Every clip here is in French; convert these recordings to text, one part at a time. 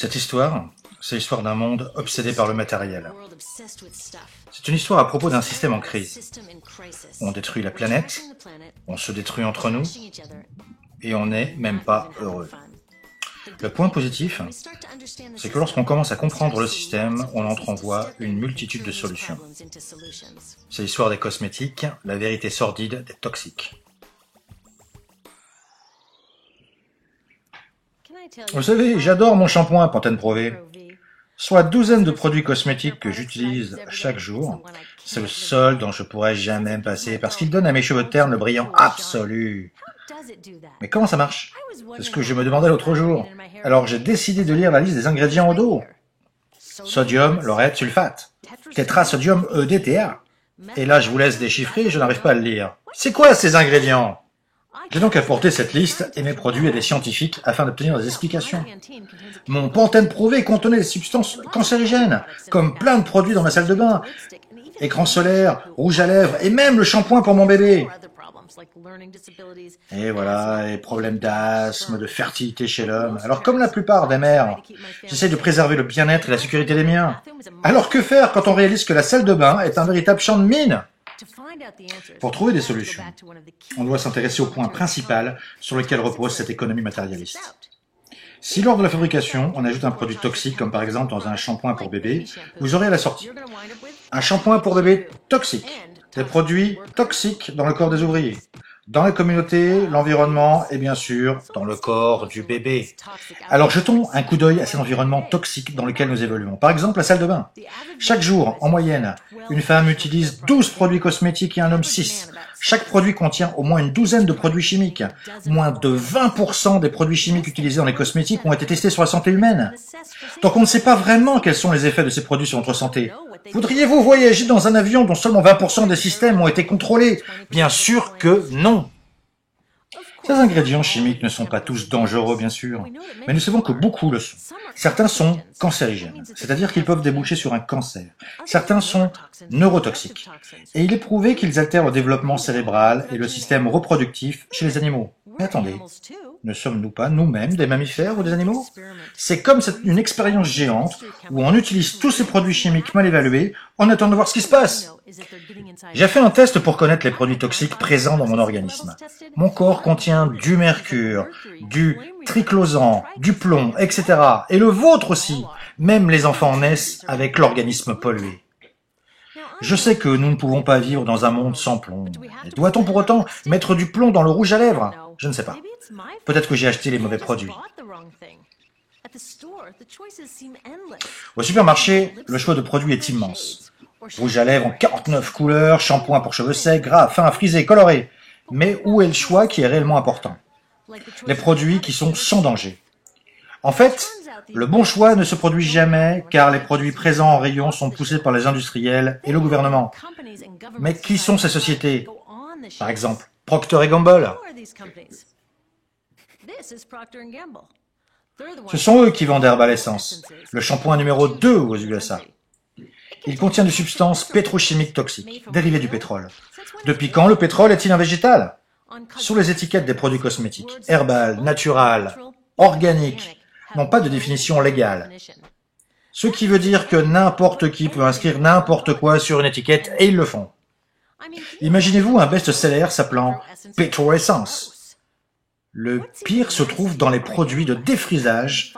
Cette histoire, c'est l'histoire d'un monde obsédé par le matériel. C'est une histoire à propos d'un système en crise. On détruit la planète, on se détruit entre nous, et on n'est même pas heureux. Le point positif, c'est que lorsqu'on commence à comprendre le système, on entrevoit une multitude de solutions. C'est l'histoire des cosmétiques, la vérité sordide des toxiques. Vous savez, j'adore mon shampoing Pantene Pro V. Soit douzaine de produits cosmétiques que j'utilise chaque jour, c'est le seul dont je pourrais jamais me passer parce qu'il donne à mes cheveux ternes le brillant absolu. Mais comment ça marche? C'est ce que je me demandais l'autre jour. Alors j'ai décidé de lire la liste des ingrédients au dos. Sodium, laureth, sulfate. Tétrasodium EDTA. Et là je vous laisse déchiffrer, je n'arrive pas à le lire. C'est quoi ces ingrédients? J'ai donc apporté cette liste et mes produits à des scientifiques afin d'obtenir des explications. Mon Pantene Pro V contenait des substances cancérigènes, comme plein de produits dans ma salle de bain. Écran solaire, rouge à lèvres et même le shampoing pour mon bébé. Et voilà, les problèmes d'asthme, de fertilité chez l'homme. Alors comme la plupart des mères, j'essaie de préserver le bien-être et la sécurité des miens. Alors que faire quand on réalise que la salle de bain est un véritable champ de mine? Pour trouver des solutions, on doit s'intéresser au point principal sur lequel repose cette économie matérialiste. Si lors de la fabrication, on ajoute un produit toxique, comme par exemple dans un shampoing pour bébé, vous aurez à la sortie un shampoing pour bébé toxique, des produits toxiques dans le corps des ouvriers, dans la communauté, l'environnement et bien sûr dans le corps du bébé. Alors jetons un coup d'œil à cet environnement toxique dans lequel nous évoluons. Par exemple, la salle de bain. Chaque jour, en moyenne, une femme utilise 12 produits cosmétiques et un homme 6. Chaque produit contient au moins une douzaine de produits chimiques. Moins de 20% des produits chimiques utilisés dans les cosmétiques ont été testés sur la santé humaine. Donc on ne sait pas vraiment quels sont les effets de ces produits sur notre santé. Voudriez-vous voyager dans un avion dont seulement 20% des systèmes ont été contrôlés? Bien sûr que non. Ces ingrédients chimiques ne sont pas tous dangereux, bien sûr, mais nous savons que beaucoup le sont. Certains sont cancérigènes, c'est-à-dire qu'ils peuvent déboucher sur un cancer. Certains sont neurotoxiques, et il est prouvé qu'ils altèrent le développement cérébral et le système reproductif chez les animaux. Mais attendez, ne sommes-nous pas nous-mêmes des mammifères ou des animaux? C'est comme une expérience géante où on utilise tous ces produits chimiques mal évalués en attendant de voir ce qui se passe. J'ai fait un test pour connaître les produits toxiques présents dans mon organisme. Mon corps contient du mercure, du triclosan, du plomb, etc. Et le vôtre aussi. Même les enfants naissent avec l'organisme pollué. Je sais que nous ne pouvons pas vivre dans un monde sans plomb. Mais doit-on pour autant mettre du plomb dans le rouge à lèvres? Je ne sais pas. Peut-être que j'ai acheté les mauvais produits. Au supermarché, le choix de produits est immense. Rouge à lèvres en 49 couleurs, shampoing pour cheveux secs, gras, fins, frisés, colorés. Mais où est le choix qui est réellement important? Les produits qui sont sans danger. En fait, le bon choix ne se produit jamais car les produits présents en rayon sont poussés par les industriels et le gouvernement. Mais qui sont ces sociétés? Par exemple, Procter & Gamble. Ce sont eux qui vendent Herbal Essence, le shampoing numéro 2 aux USA. Il contient des substances pétrochimiques toxiques, dérivées du pétrole. Depuis quand le pétrole est-il un végétal? Sur les étiquettes des produits cosmétiques, herbal, natural, organique, n'ont pas de définition légale. Ce qui veut dire que n'importe qui peut inscrire n'importe quoi sur une étiquette et ils le font. Imaginez-vous un best-seller s'appelant Petrol Essence. Le pire se trouve dans les produits de défrisage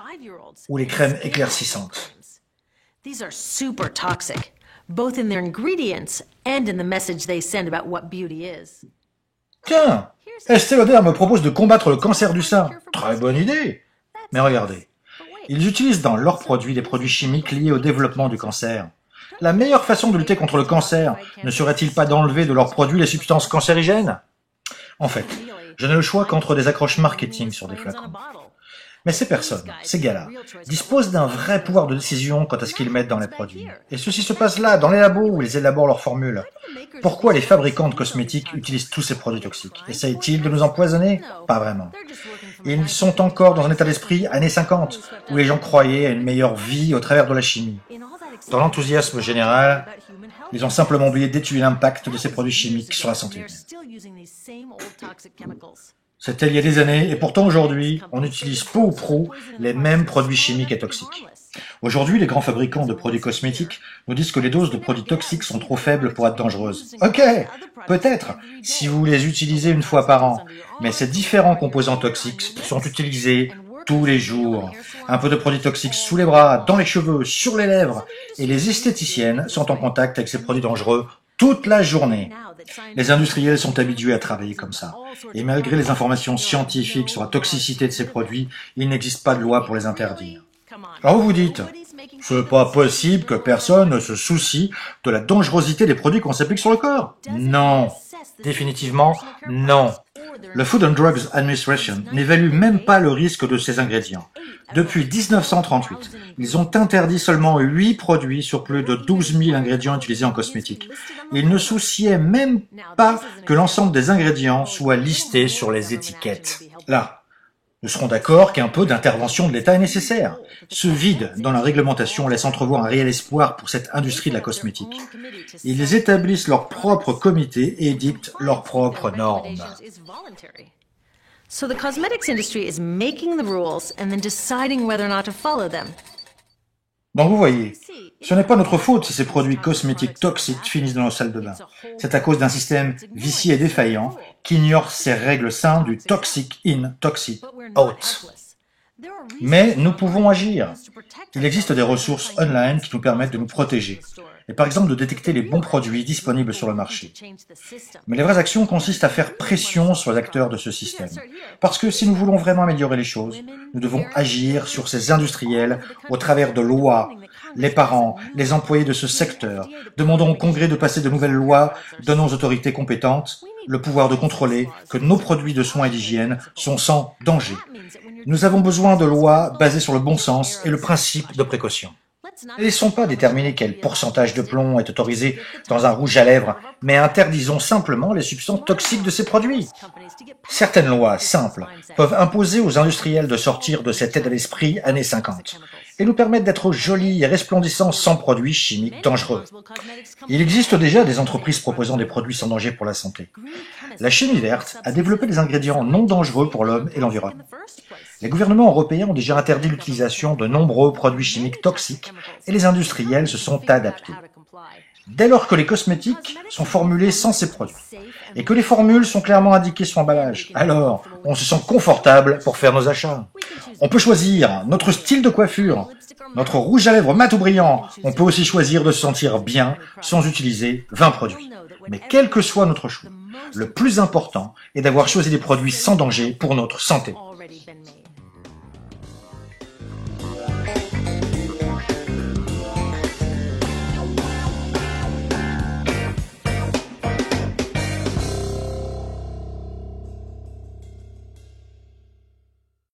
ou les crèmes éclaircissantes. These are super toxic, both in their ingredients and in the message they send about what beauty is. Tiens, Estée Lauder me propose de combattre le cancer du sein. Très bonne idée. Mais regardez, ils utilisent dans leurs produits des produits chimiques liés au développement du cancer. La meilleure façon de lutter contre le cancer ne serait-il pas d'enlever de leurs produits les substances cancérigènes? En fait, je n'ai le choix qu'entre des accroches marketing sur des flacons. Mais ces personnes, ces gars-là, disposent d'un vrai pouvoir de décision quant à ce qu'ils mettent dans les produits. Et ceci se passe là, dans les labos où ils élaborent leurs formules. Pourquoi les fabricants de cosmétiques utilisent tous ces produits toxiques? Essayent-ils de nous empoisonner? Pas vraiment. Ils sont encore dans un état d'esprit années 50, où les gens croyaient à une meilleure vie au travers de la chimie. Dans l'enthousiasme général, ils ont simplement oublié d'étudier l'impact de ces produits chimiques sur la santé humaine. C'était il y a des années, et pourtant aujourd'hui, on utilise peu ou prou les mêmes produits chimiques et toxiques. Aujourd'hui, les grands fabricants de produits cosmétiques nous disent que les doses de produits toxiques sont trop faibles pour être dangereuses. Ok, peut-être, si vous les utilisez une fois par an, mais ces différents composants toxiques sont utilisés tous les jours. Un peu de produits toxiques sous les bras, dans les cheveux, sur les lèvres, et les esthéticiennes sont en contact avec ces produits dangereux toute la journée. Les industriels sont habitués à travailler comme ça. Et malgré les informations scientifiques sur la toxicité de ces produits, il n'existe pas de loi pour les interdire. Alors vous vous dites, c'est pas possible que personne ne se soucie de la dangerosité des produits qu'on s'applique sur le corps. Non, définitivement non. Le Food and Drugs Administration n'évalue même pas le risque de ces ingrédients. Depuis 1938, ils ont interdit seulement 8 produits sur plus de 12 000 ingrédients utilisés en cosmétique. Ils ne souciaient même pas que l'ensemble des ingrédients soit listé sur les étiquettes. Là, nous serons d'accord qu'un peu d'intervention de l'État est nécessaire. Ce vide dans la réglementation laisse entrevoir un réel espoir pour cette industrie de la cosmétique. Ils établissent leur propre comité et édictent leurs propres normes. So the cosmetics industry is making the rules and then deciding whether or not to follow them. Donc vous voyez, ce n'est pas notre faute si ces produits cosmétiques toxiques finissent dans nos salles de bain. C'est à cause d'un système vicié et défaillant qui ignore ces règles simples du toxic in, toxic out. Mais nous pouvons agir. Il existe des ressources online qui nous permettent de nous protéger, et par exemple de détecter les bons produits disponibles sur le marché. Mais les vraies actions consistent à faire pression sur les acteurs de ce système. Parce que si nous voulons vraiment améliorer les choses, nous devons agir sur ces industriels au travers de lois. Les parents, les employés de ce secteur, demandons au Congrès de passer de nouvelles lois, donnons aux autorités compétentes le pouvoir de contrôler que nos produits de soins et d'hygiène sont sans danger. Nous avons besoin de lois basées sur le bon sens et le principe de précaution. Ne laissons pas déterminer quel pourcentage de plomb est autorisé dans un rouge à lèvres, mais interdisons simplement les substances toxiques de ces produits. Certaines lois simples peuvent imposer aux industriels de sortir de cet état d'esprit années 50 et nous permettre d'être jolis et resplendissants sans produits chimiques dangereux. Il existe déjà des entreprises proposant des produits sans danger pour la santé. La chimie verte a développé des ingrédients non dangereux pour l'homme et l'environnement. Les gouvernements européens ont déjà interdit l'utilisation de nombreux produits chimiques toxiques et les industriels se sont adaptés. Dès lors que les cosmétiques sont formulés sans ces produits et que les formules sont clairement indiquées sur l'emballage, alors on se sent confortable pour faire nos achats. On peut choisir notre style de coiffure, notre rouge à lèvres mat ou brillant. On peut aussi choisir de se sentir bien sans utiliser 20 produits. Mais quel que soit notre choix, le plus important est d'avoir choisi des produits sans danger pour notre santé.